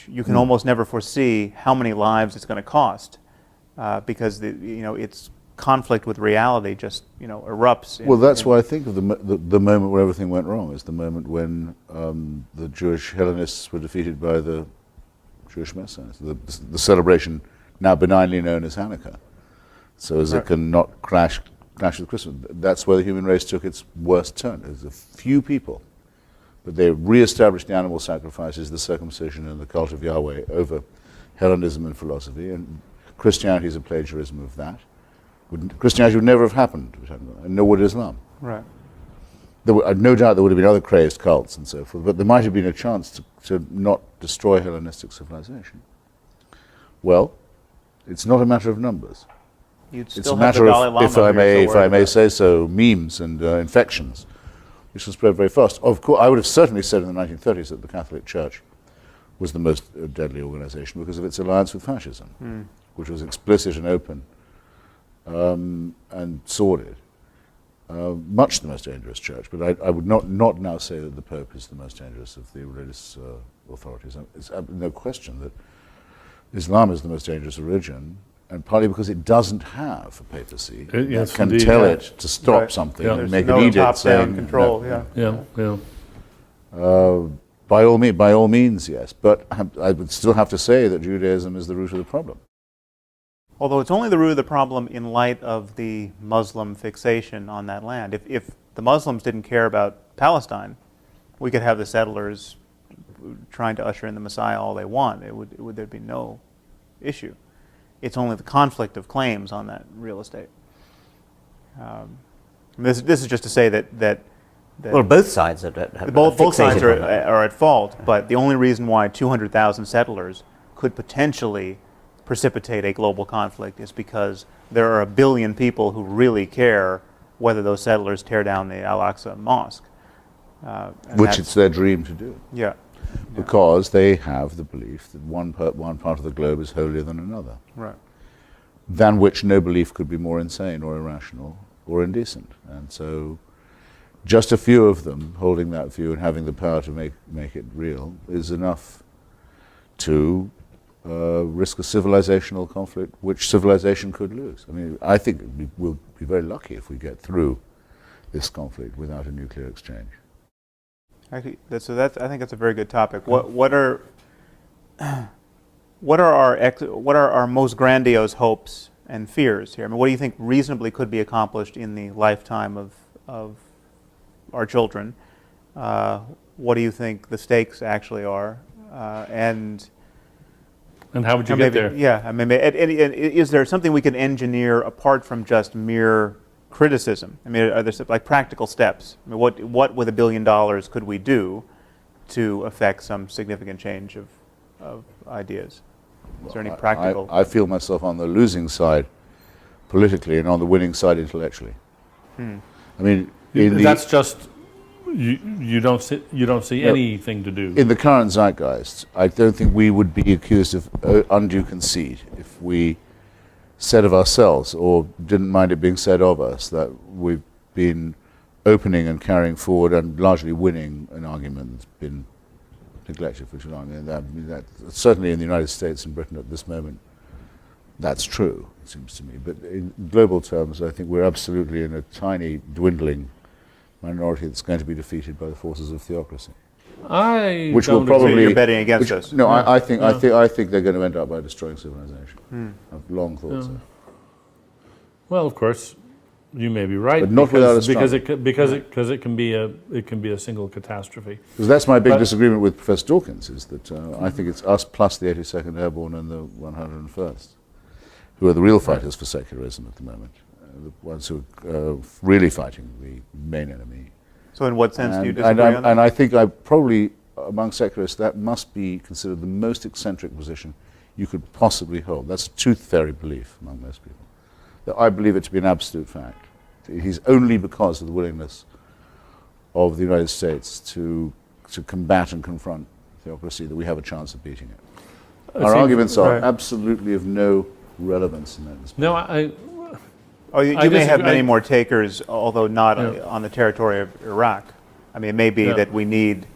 you can almost never foresee how many lives it's going to cost, because its conflict with reality just erupts. Well, that's why I think of the moment where everything went wrong is the moment when the Jewish Hellenists were defeated by the Jewish Messiahs, the celebration now benignly known as Hanukkah. So as it can not clash with Christmas. That's where the human race took its worst turn. There's a few people, but they re-established the animal sacrifices, the circumcision, and the cult of Yahweh over Hellenism and philosophy, and Christianity is a plagiarism of that. Christianity would never have happened, and nor would Islam. Right. I've no doubt there would have been other crazed cults and so forth, but there might have been a chance to not destroy Hellenistic civilization. Well, it's not a matter of numbers. You'd It's still a have matter the Dalai of, Lama if I who may you're say so, memes and infections, which will spread very fast. Of course, I would have certainly said in the 1930s that the Catholic Church was the most deadly organization because of its alliance with fascism, which was explicit and open and sordid. Much the most dangerous church, but I would not now say that the Pope is the most dangerous of the religious authorities. It's no question that Islam is the most dangerous religion, and partly because it doesn't have a papacy that can indeed, tell yeah. it to stop Right. something Yeah. and There's make no an edict top-down saying control. no. Yeah. By all means, yes. But I would still have to say that Judaism is the root of the problem. Although it's only the root of the problem in light of the Muslim fixation on that land. If the Muslims didn't care about Palestine, we could have the settlers trying to usher in the Messiah all they want. There'd be no issue. It's only the conflict of claims on that real estate. This is just to say that Well, both sides have both sides fixated on that. are at fault, but the only reason why 200,000 settlers could potentially precipitate a global conflict is because there are 1 billion people who really care whether those settlers tear down the Al-Aqsa Mosque. Which it's their dream to do. Yeah. Because they have the belief that one part of the globe is holier than another, Right. than which no belief could be more insane or irrational or indecent. And so just a few of them holding that view and having the power to make it real is enough to risk a civilizational conflict which civilization could lose. I mean, I think we'll be very lucky if we get through this conflict without a nuclear exchange. Actually, I think that's a very good topic. What are our most grandiose hopes and fears here? I mean, what do you think reasonably could be accomplished in the lifetime of our children? What do you think the stakes actually are? And how would you get there? Yeah, I mean, is there something we can engineer apart from just mere criticism? I mean, are there like practical steps? I mean, what with $1 billion could we do to affect some significant change of ideas? Is there any practical? I feel myself on the losing side politically and on the winning side intellectually. I mean, That's just you don't see anything to do. In the current zeitgeist, I don't think we would be accused of undue conceit if we said of ourselves, or didn't mind it being said of us, that we've been opening and carrying forward and largely winning an argument that's been neglected for too long. And that certainly in the United States and Britain at this moment, that's true, it seems to me. But in global terms, I think we're absolutely in a tiny, dwindling minority that's going to be defeated by the forces of theocracy. Which will probably So you're betting against us. No, I think they're going to end up by destroying civilization. I've long thought so. Well, of course, you may be right, But not without a struggle. because it can be a single catastrophe. Because that's my big But- disagreement with Professor Dawkins, is that I think it's us plus the 82nd Airborne and the 101st who are the real fighters for secularism at the moment, the ones who are really fighting the main enemy. So in what sense do you disagree on that? And I think probably among secularists that must be considered the most eccentric position you could possibly hold. That's a tooth fairy belief among most people. That I believe it to be an absolute fact. It is only because of the willingness of the United States to combat and confront theocracy that we have a chance of beating it. Our arguments are absolutely of no relevance in that respect. No, You may have many more takers, although not on the territory of Iraq. I mean, it may be that we need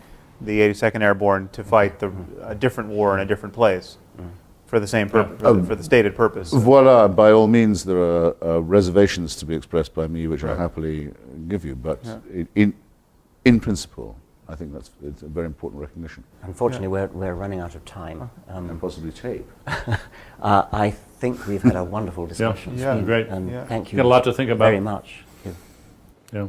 the 82nd Airborne to fight a different war in a different place for the same purpose, for the stated purpose. Voila, by all means, there are reservations to be expressed by me, which I'll happily give you. But in principle, I think it's a very important recognition. Unfortunately, we're running out of time. And possibly tape. I think we've had a wonderful discussion. Yeah, great. And thank you Got a lot to think about. very much. Yeah.